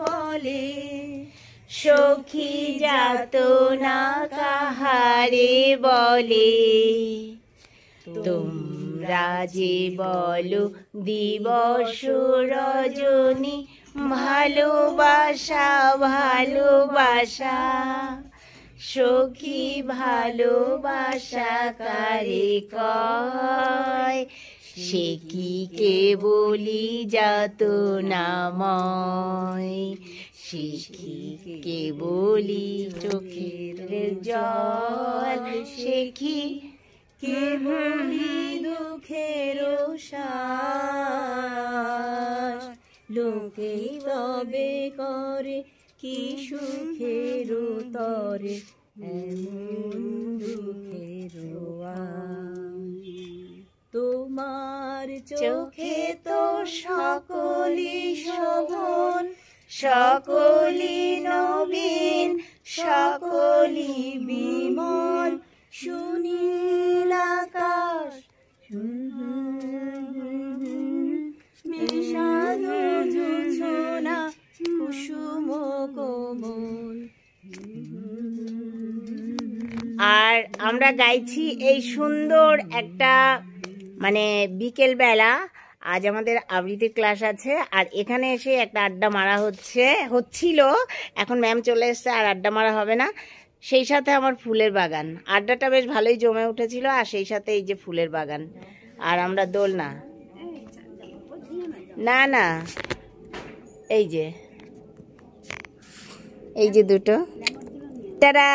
বলে, সখী যাতনা কাহারে বলে। তোমরা যে বলো দিবস রজনী, ভালোবাসা ভালোবাসা, সখী ভালোবাসা কারে কয়, সে কি কেবলি যাতনাময়, সে কি কেবলি চোখের জল, সে কি কেবলি দুঃখের শ্বাস। লোকে তবে করে কি সুখের তরে, এমন দুঃখের তোমার চোখে তো সকলি শোভন, সকলি নবীন, সকলি বিমল, সুনীল আকাশ বিষাদ জোছনা কুসুম কোমল। আর আমরা গাইছি এই সুন্দর একটা মানে বিকেল বেলা। আজ আমাদের আবৃত্তির ক্লাস আছে, আর এখানে এসে একটা আড্ডা মারা হচ্ছিল। এখন ম্যাম চলে এসছে, আর আড্ডা মারা হবে না। সেই সাথে আমার ফুলের বাগান, আড্ডাটা বেশ ভালোই জমে উঠেছিল, আর সেই সাথে এই যে ফুলের বাগান। আর আমরা দোলনা, না না এই যে দুটো, টাটা।